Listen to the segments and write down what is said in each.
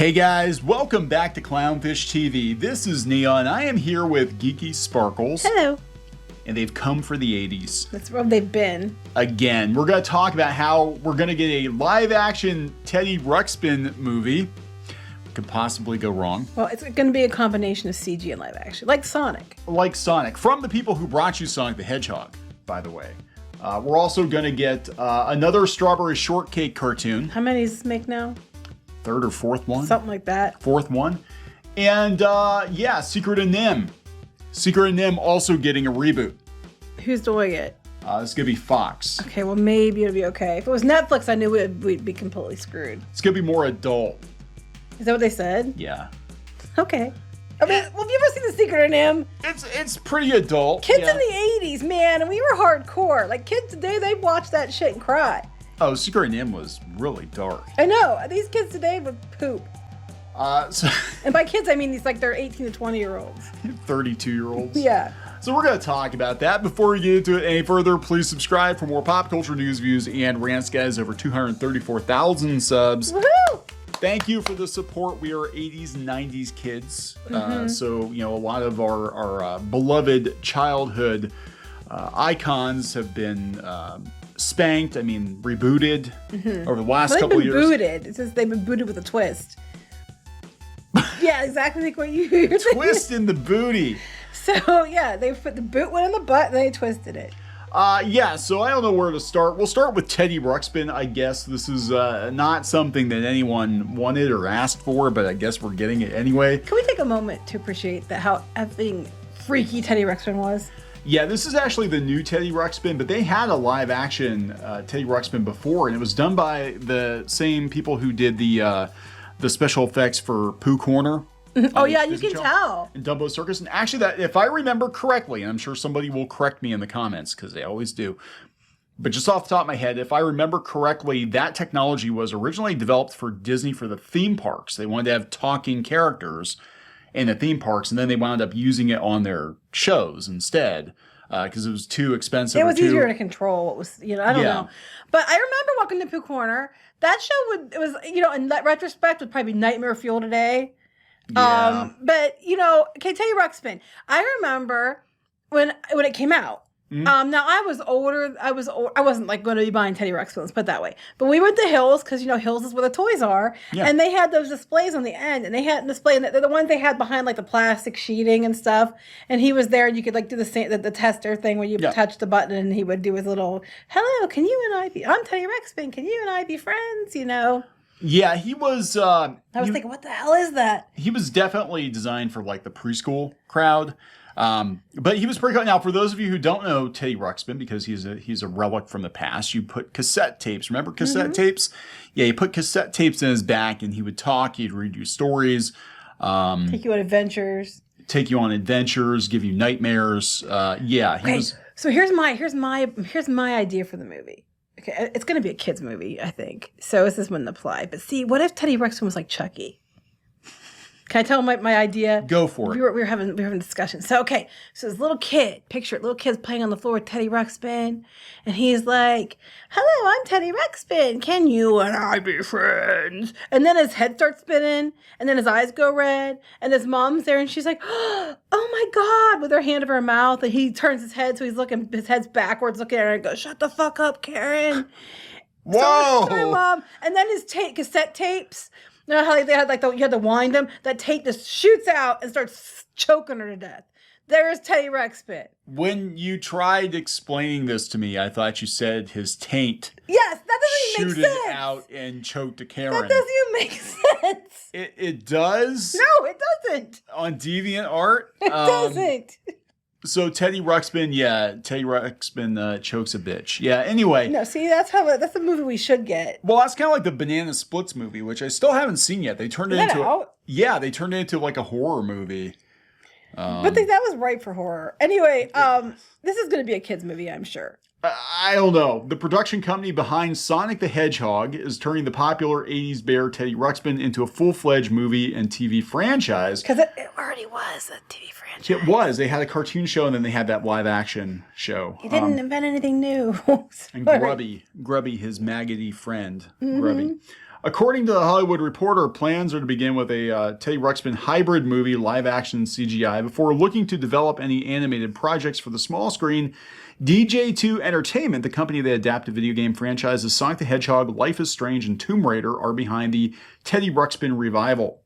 Hey guys, welcome back to Clownfish TV. This is Nia, and I am here with Geeky Sparkles. Hello. And they've come for the 80s. That's where they've been. Again, we're going to talk about how we're going to get a live-action Teddy Ruxpin movie. Could possibly go wrong. Well, it's going to be a combination of CG and live action, like Sonic. Like Sonic, from the people who brought you Sonic the Hedgehog, by the way. We're also going to get another Strawberry Shortcake cartoon. How many does this make now? Third or fourth one? Something like that. Fourth one. And yeah, Secret of NIMH. Secret of NIMH also getting a reboot. Who's doing it? It's going to be Fox. Okay, well, maybe it'll be okay. If it was Netflix, I knew we'd be completely screwed. It's going to be more adult. Is that what they said? Yeah. Okay. I mean, well, have you ever seen The Secret of NIMH? It's pretty adult. Kids in the 80s, man, and we were hardcore. Like, kids today, they watch that shit and cry. Oh, Secret of NIMH was really dark. I know. These kids today would poop. So And by kids, I mean these, like, they're 18 to 20-year-olds. 32-year-olds. Yeah. So we're going to talk about that. Before we get into it any further, please subscribe for more pop culture news, views, and rants, guys. Over 234,000 subs. Woohoo! Thank you for the support. We are 80s and 90s kids. So, you know, a lot of our beloved childhood icons have been spanked, rebooted over the last couple of years. Booted. It says they've been booted with a twist. Yeah, exactly like what you're Twist in the booty. So, yeah, they put the boot one in the butt and they twisted it. Yeah, so I don't know where to start. We'll start with Teddy Ruxpin, I guess. This is not something that anyone wanted or asked for, but I guess we're getting it anyway. Can we take a moment to appreciate how effing freaky Teddy Ruxpin was? Yeah, this is actually the new Teddy Ruxpin, but they had a live-action Teddy Ruxpin before, and it was done by the same people who did the special effects for Pooh Corner. Oh yeah, you can tell. And Dumbo Circus. And actually, that, if I remember correctly, and I'm sure somebody will correct me in the comments, because they always do, but just off the top of my head, if I remember correctly, that technology was originally developed for Disney for the theme parks. They wanted to have talking characters in the theme parks, and then they wound up using it on their shows instead, because it was too expensive. It was easier to control. It was, I don't know. But I remember walking to Pooh Corner. That show in retrospect, would probably be nightmare fuel today. Yeah. But okay, Teddy Ruxpin. I remember when it came out. Now I was older. I wasn't like going to be buying Teddy Ruxpin. Let's put it that way. But we went to Hills because Hills is where the toys are, and they had those displays on the end, and they had a display, and the ones they had behind like the plastic sheeting and stuff. And he was there, and you could like do the tester thing where you touch the button, and he would do his little "Hello, can you and I be? I'm Teddy Ruxpin. Can you and I be friends?" Yeah, he was... I was thinking, what the hell is that? He was definitely designed for, like, the preschool crowd. But he was pretty cool. Now, for those of you who don't know Teddy Ruxpin, because he's a relic from the past, you put cassette tapes. Remember cassette tapes? Yeah, you put cassette tapes in his back, and he would talk. He'd read you stories. Take you on adventures. Give you nightmares. Yeah, he was... So here's my idea for the movie. Okay, it's going to be a kid's movie, I think. So this wouldn't apply. But see, what if Teddy Ruxpin was like Chucky? Can I tell my idea? Go for it. We were having a discussion. So this little kid, picture it, little kid's playing on the floor with Teddy Ruxpin, and he's like, "Hello, I'm Teddy Ruxpin. Can you and I be friends?" And then his head starts spinning, and then his eyes go red, and his mom's there, and she's like, "Oh my God," with her hand over her mouth, and he turns his head, so his head's backwards, looking at her, and goes, "Shut the fuck up, Karen." Whoa! Sorry, Mom. And then his cassette tapes. You know how they had you had to wind them? That tape just shoots out and starts choking her to death. There's Teddy Ruxpin. When you tried explaining this to me, I thought you said his taint. Yes, that doesn't even make sense. Shooted out and choked a Karen. That doesn't even make sense. It does? No, it doesn't. On DeviantArt? It doesn't. So Teddy Ruxpin chokes a bitch. Yeah, anyway. No, see, that's a movie we should get. Well, that's kind of like the Banana Splits movie, which I still haven't seen yet. They turned it into like a horror movie. But that was right for horror. Anyway, this is going to be a kid's movie, I'm sure. I don't know. The production company behind Sonic the Hedgehog is turning the popular 80s bear Teddy Ruxpin into a full-fledged movie and TV franchise. Because it already was a TV franchise. It was. They had a cartoon show, and then they had that live-action show. He didn't invent anything new. And Grubby, his maggoty friend, Grubby. According to the Hollywood Reporter, plans are to begin with a Teddy Ruxpin hybrid movie, live-action CGI, before looking to develop any animated projects for the small screen. DJ2 Entertainment, the company that adapted video game franchises Sonic the Hedgehog, Life is Strange, and Tomb Raider, are behind the Teddy Ruxpin revival.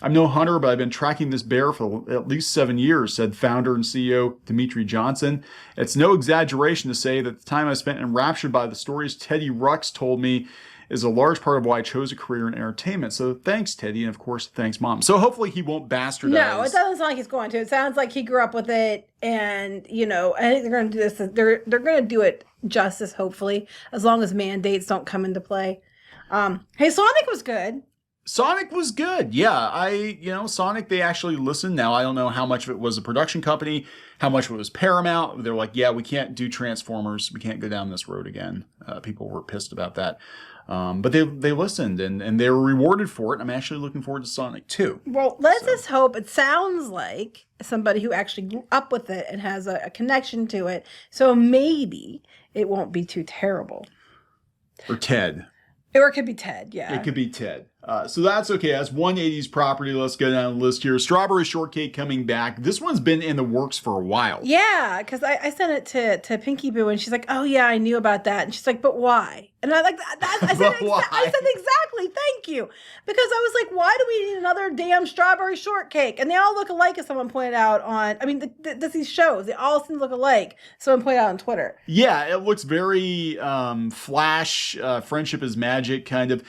I'm no hunter, but I've been tracking this bear for at least 7 years, said founder and CEO Dimitri Johnson. It's no exaggeration to say that the time I spent enraptured by the stories Teddy Rux told me is a large part of why I chose a career in entertainment. So thanks, Teddy, and of course, thanks, Mom. So hopefully he won't bastardize. No, it doesn't sound like he's going to. It sounds like he grew up with it, and I think they're going to do this. They're going to do it justice, hopefully, as long as mandates don't come into play. Hey, Sonic was good. Sonic was good. Yeah, Sonic, they actually listened. Now, I don't know how much of it was a production company, how much of it was Paramount. They're like, yeah, we can't do Transformers. We can't go down this road again. People were pissed about that. But they listened and they were rewarded for it. I'm actually looking forward to Sonic 2. Well, let's just hope. It sounds like somebody who actually grew up with it and has a connection to it. So maybe it won't be too terrible. Or Ted. Or it could be Ted, yeah. It could be Ted. So that's okay. That's one 80s property. Let's go down the list here. Strawberry Shortcake coming back. This one's been in the works for a while. Yeah, because I sent it to Pinky Boo, and she's like, oh, yeah, I knew about that. And she's like, but why? And I like that. I said exactly, thank you. Because I was like, why do we need another damn Strawberry Shortcake? And they all look alike, as someone pointed out on, these shows, they all seem to look alike. Someone pointed out on Twitter. Yeah, it looks very Flash, Friendship is Magic kind of.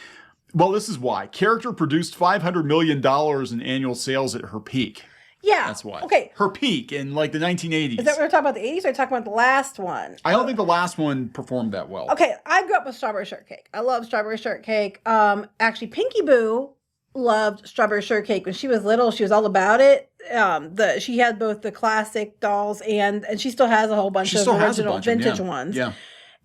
Well, this is why. Character produced $500 million in annual sales at her peak. Yeah. That's why. Okay. Her peak in like the 1980s. Is that what we're talking about, the 80s, or are you talking about the last one? I don't think the last one performed that well. Okay, I grew up with Strawberry Shortcake. I love Strawberry Shortcake. Actually, Pinky Boo loved Strawberry Shortcake when she was little. She was all about it. She had both the classic dolls and she still has a whole bunch of original vintage ones. Yeah.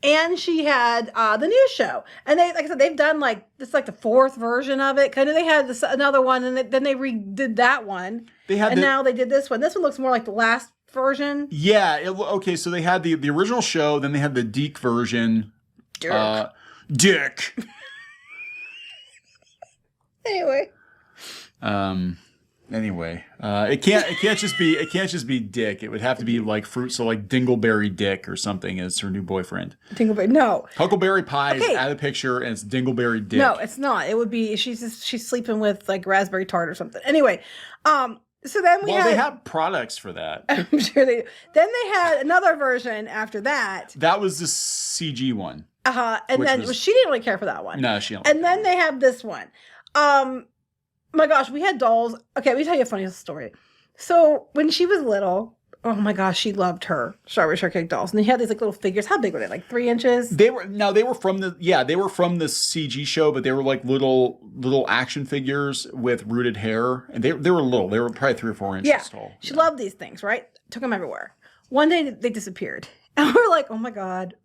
And she had the new show, and they, like I said, they've done this is like the fourth version of it. Kind of, they had another one, and then they redid that one. Now they did this one. This one looks more like the last version. Yeah. Okay. So they had the original show, then they had the Deke version. Dick. Anyway, it can't just be Dick. It would have to be like fruit, so like Dingleberry Dick or something as her new boyfriend. Dingleberry, no. Huckleberry Pie is out of the picture, and it's Dingleberry Dick. No, it's not. It would be she's sleeping with like raspberry tart or something. Anyway, so then they have products for that. I'm sure they do. Then they had another version after that. That was the CG one. And then she didn't really care for that one. No, she didn't. And then they have this one. My gosh, we had dolls. Okay, let me tell you a funny story. So when she was little, oh my gosh, she loved her Strawberry Shortcake dolls. And they had these like little figures. How big were they? Like 3 inches? They were from the CG show, but they were like little action figures with rooted hair. And they were little. They were probably 3 or 4 inches tall. She loved these things, right? Took them everywhere. One day they disappeared. And we're like, oh my God.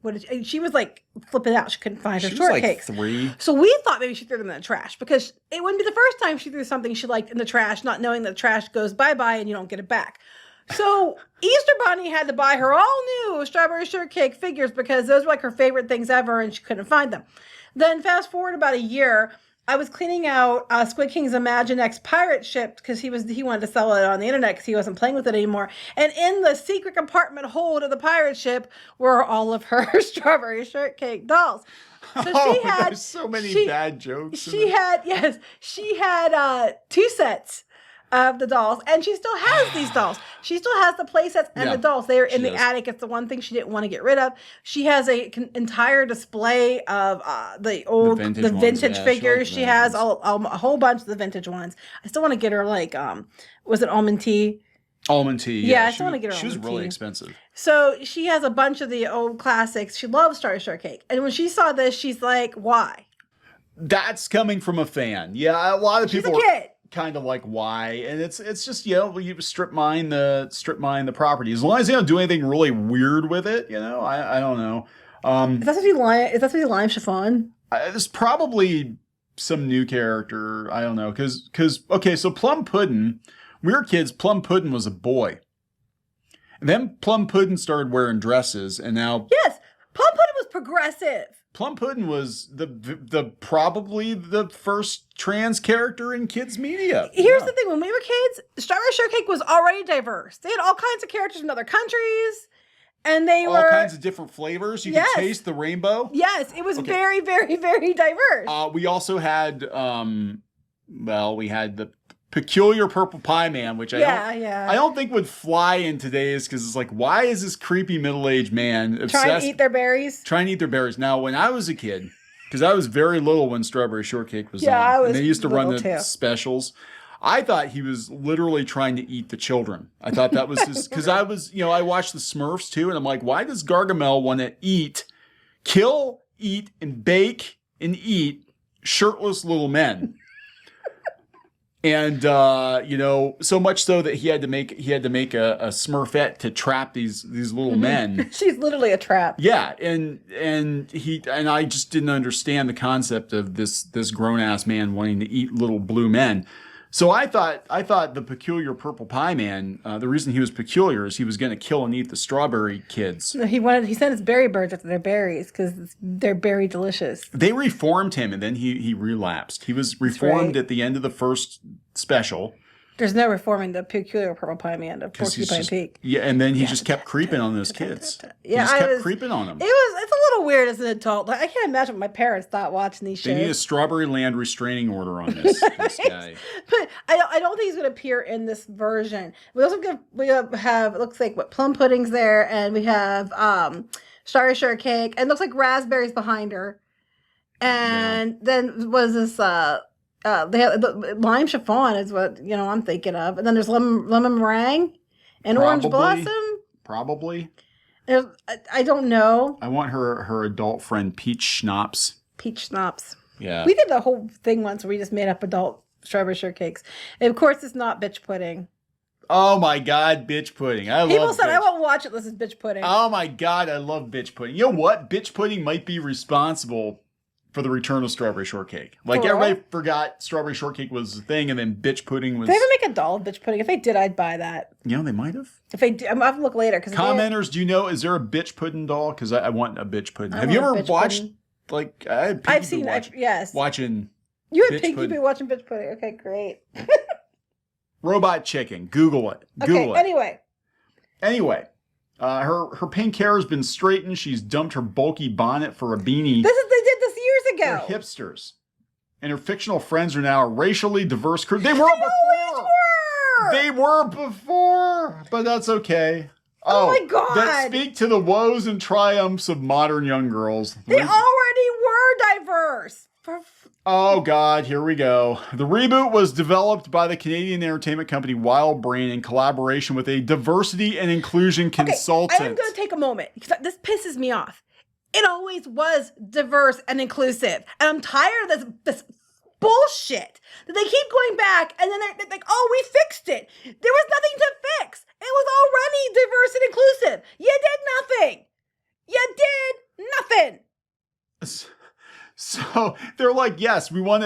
She was like flipping out. She couldn't find her shortcakes. She was like 3. So we thought maybe she threw them in the trash, because it wouldn't be the first time she threw something she liked in the trash, not knowing that the trash goes bye-bye and you don't get it back. So Easter Bunny had to buy her all new Strawberry Shortcake figures because those were like her favorite things ever, and she couldn't find them. Then fast forward about a year, I was cleaning out Squid King's Imaginext pirate ship because he wanted to sell it on the internet because he wasn't playing with it anymore. And in the secret compartment hold of the pirate ship were all of her Strawberry Shortcake dolls. So she had there's so many bad jokes. She had 2 sets of the dolls, and she still has these dolls. She still has the play sets and the dolls. They are in the attic. It's the one thing she didn't want to get rid of. She has an entire display of the vintage figures. She has a whole bunch of the vintage ones. I still want to get her was it almond tea? Almond tea. Yeah, I still want to get her. She was really expensive. So she has a bunch of the old classics. She loves Strawberry Shortcake, and when she saw this, she's like, "Why?" That's coming from a fan. Yeah, a lot of people. She's a kid. Kind of like why, and it's just you strip mine the property as long as you don't do anything really weird with it. I don't know. Is that supposed to be lime chiffon? There's probably some new character. I don't know because okay, so Plum Puddin'. We were kids. Plum Puddin' was a boy, and then Plum Puddin' started wearing dresses, and now yes, Plum Puddin' was progressive. Plum Pudding was the probably the first trans character in kids media. Here's the thing: when we were kids, Strawberry Shortcake was already diverse. They had all kinds of characters from other countries, and they were all kinds of different flavors. You could taste the rainbow. Yes, it was very, very, very diverse. We also had, we had the Peculiar Purple Pie Man, which I don't think would fly in today's, because it's like, why is this creepy middle-aged man obsessed trying to eat their berries? Trying to eat their berries. Now, when I was a kid, because I was very little when Strawberry Shortcake was on, and they used to run the specials, I thought he was literally trying to eat the children. I thought that was his, because I was, I watched the Smurfs too, and I'm like, why does Gargamel want to kill, eat, and bake and eat shirtless little men? And so much so that he had to make a Smurfette to trap these little men. She's literally a trap. Yeah, and I just didn't understand the concept of this grown ass man wanting to eat little blue men. So I thought the Peculiar Purple Pie Man, the reason he was peculiar is he was going to kill and eat the strawberry kids. No, he sent his berry birds after their berries because they're berry delicious. They reformed him, and then he relapsed. He was reformed at the end of the first special. There's no reforming the Peculiar Purple Pie Man of Porcupine Peak. Yeah, and then he just kept creeping on those kids. Yeah, he just kept creeping on them. It's a little weird as an adult. Like, I can't imagine what my parents thought watching these shows. They need a Strawberry Land restraining order on this guy. But I don't think he's going to appear in this version. We also have it looks like Plum Pudding's there, and we have Strawberry Shortcake, and it looks like Raspberry's behind her. And then was this they have the lime chiffon is what I'm thinking of, and then there's lemon meringue and orange blossom. Probably. I don't know. I want her adult friend Peach Schnapps. Peach Schnapps. Yeah. We did the whole thing once where we just made up adult Strawberry Shortcakes, and of course it's not bitch pudding. Oh my God, bitch pudding! People said I won't watch it unless it's bitch pudding. Oh my God, I love bitch pudding. You know what? Bitch pudding might be responsible for the return of Strawberry Shortcake. Like, everybody forgot Strawberry Shortcake was a thing, and then bitch pudding was... Did they ever make a doll of bitch pudding? If they did, I'd buy that. They might have. If they did, I'll have to look later. Commenters, do you know, is there a bitch pudding doll? Because I want a bitch pudding. Have you ever watched, like... I've seen, yes. Watching You had Pinky Boo watching bitch pudding. Okay, great. Robot chicken. Google it. Google it. Anyway. Her pink hair has been straightened. She's dumped her bulky bonnet for a beanie. They did this years ago. They're hipsters. And her fictional friends are now a racially diverse crew. They were before! They were before! But that's okay. Oh my God! That speak to the woes and triumphs of modern young girls. They already were diverse. Oh God, here we go. The reboot was developed by the Canadian entertainment company Wild Brain in collaboration with a diversity and inclusion consultant. I am going to take a moment because this pisses me off. It always was diverse and inclusive, and I'm tired of this bullshit that they keep going back, and then they're like, "Oh, we fixed it. There was nothing to fix. It was already diverse and inclusive. You did nothing. You did nothing." So they're like, yes, we want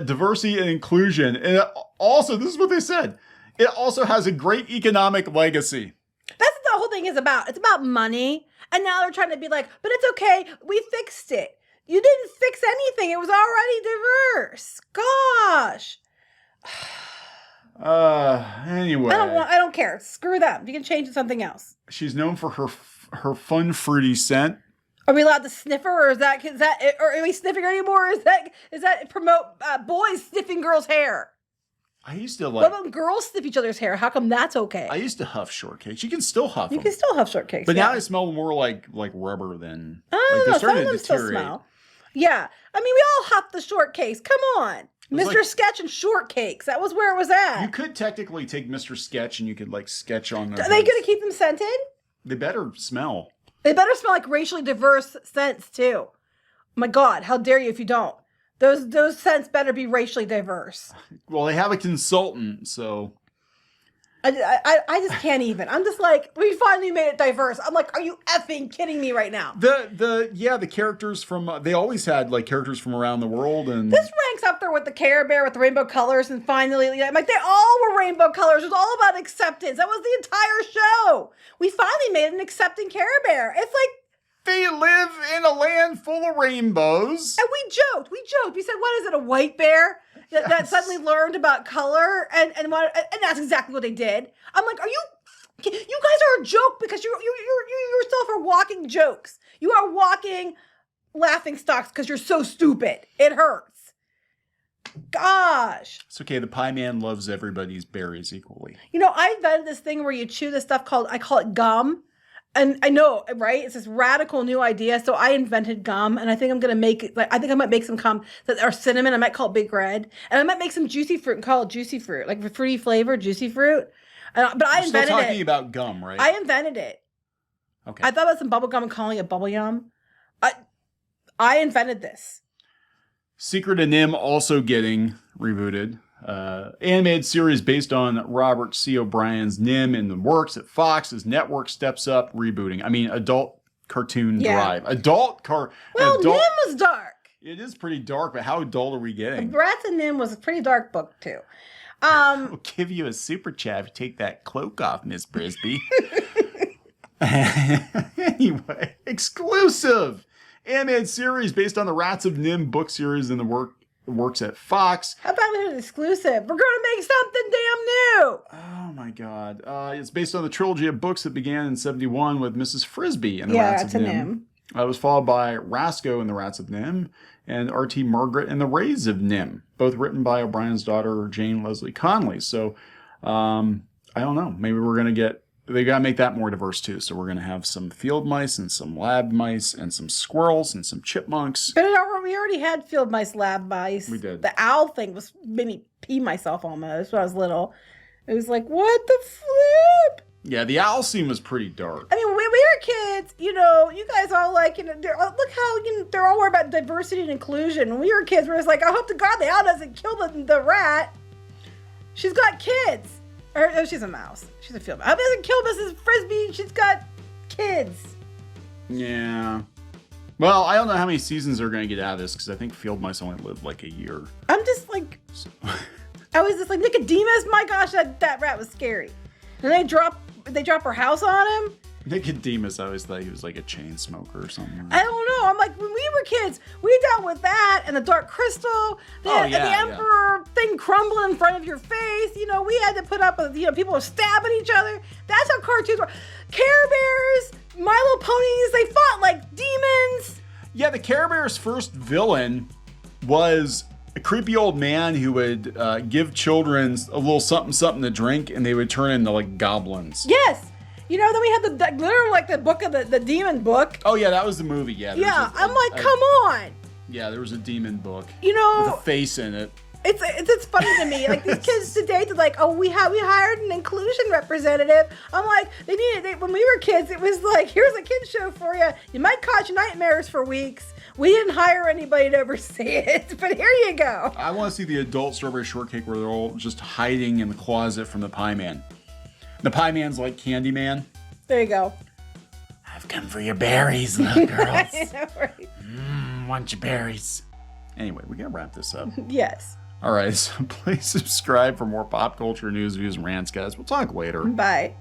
diversity and inclusion. And also, this is what they said. It also has a great economic legacy. That's what the whole thing is about. It's about money. And now they're trying to be like, but it's okay. We fixed it. You didn't fix anything. It was already diverse. Gosh. Anyway. I don't care. Screw them. You can change it to something else. She's known for her fun, fruity scent. Are we allowed to sniff her, or or are we sniffing her anymore? Or is that promote boys sniffing girls' hair? I used to What about girls sniff each other's hair? How come that's okay? I used to huff shortcakes. You can still huff them. You can still huff shortcakes. But now they smell more like rubber than. Oh, no, some of them still smell. Yeah, I mean, we all huff the shortcakes. Come on, Mr. Sketch and shortcakes. That was where it was at. You could technically take Mr. Sketch and you could sketch on their. Are they gonna keep them scented? They better smell. They better smell like racially diverse scents too. Oh my God, how dare you if you don't? Those scents better be racially diverse. Well, they have a consultant, so I just can't even. I'm just like, we finally made it diverse. I'm like, are you effing kidding me right now? The characters from they always had characters from around the world, and this ranks up there with the Care Bear with the rainbow colors, and finally, I'm like, they all were rainbow colors. It was all about acceptance. That was the entire show. We finally made an accepting Care Bear. It's like, They live in a land full of rainbows. And we joked. We said, what is it, a white bear that suddenly learned about color? And that's exactly what they did. I'm like, you guys are a joke because you yourself are walking jokes. You are walking laughing stocks because you're so stupid. It hurts. Gosh. It's okay. The pie man loves everybody's berries equally. I invented this thing where you chew this stuff I call it gum. And I know, right? It's this radical new idea. So I invented gum, and I think I'm gonna make it. I think I might make some gum that are cinnamon. I might call it Big Red, and I might make some juicy fruit and call it Juicy Fruit, like fruity flavor, Juicy Fruit. But I invented it. Still talking about gum, right? I invented it. Okay. I thought about some bubble gum and calling it bubble yum. I invented this. Secret of NIMH also getting rebooted. Animated series based on Robert C. O'Brien's NIMH in the works at Fox as network steps up rebooting. I mean, adult cartoon drive. Well, NIMH was dark. It is pretty dark, but how adult are we getting? Rats and NIMH was a pretty dark book, too. We'll give you a super chat if you take that cloak off, Miss Brisby. Anyway, exclusive animated series based on the Rats of NIMH book series in the works at Fox. How about an exclusive? We're going to make something damn new. Oh my God. It's based on the trilogy of books that began in 1971 with Mrs. Frisbee and the Rats of NIMH. It was followed by Rasco and the Rats of NIMH and R.T. Margaret and the Rays of NIMH, both written by O'Brien's daughter, Jane Leslie Conley. So, I don't know. Maybe they got to make that more diverse too. So we're going to have some field mice and some lab mice and some squirrels and some chipmunks. But we already had field mice, lab mice. We did. The owl thing made me pee myself almost when I was little. It was like, what the flip? Yeah, the owl scene was pretty dark. I mean, when we were kids, you guys all like, look how they're all worried about diversity and inclusion. When we were kids, we were like, I hope to God the owl doesn't kill the rat. She's got kids. Or she's a mouse. She's a field mouse. I hope it doesn't kill Mrs. Frisbee. She's got kids. Yeah. Well, I don't know how many seasons they're going to get out of this because I think field mice only live like a year. I'm just like, I was just like, Nicodemus, my gosh, that rat was scary. And they drop her house on him. Nicodemus, I always thought he was like a chain smoker or something. I don't know. I'm like, when we were kids, we dealt with that and the Dark Crystal, the Emperor thing crumbling in front of your face. We had to put up with, people were stabbing each other. That's how cartoons were. Care Bears, My Little Ponies, they fought like demons. Yeah, the Care Bears' first villain was a creepy old man who would give children a little something to drink, and they would turn into like goblins. Yes. Then we had literally like the book of the demon book. Oh yeah, that was the movie. Yeah. I'm like, come on. Yeah, there was a demon book. With a face in it. It's funny to me. Like these kids today, they're like, oh, we hired an inclusion representative. I'm like, when we were kids, it was like, here's a kid show for you. You might cause you nightmares for weeks. We didn't hire anybody to oversee it, but here you go. I want to see the adult Strawberry Shortcake where they're all just hiding in the closet from the Pie Man. The Pie Man's like Candyman. There you go. I've come for your berries, little girls. I know, right? Want your berries. Anyway, we gotta wrap this up. Yes. All right, so please subscribe for more pop culture news, views, and rants, guys. We'll talk later. Bye.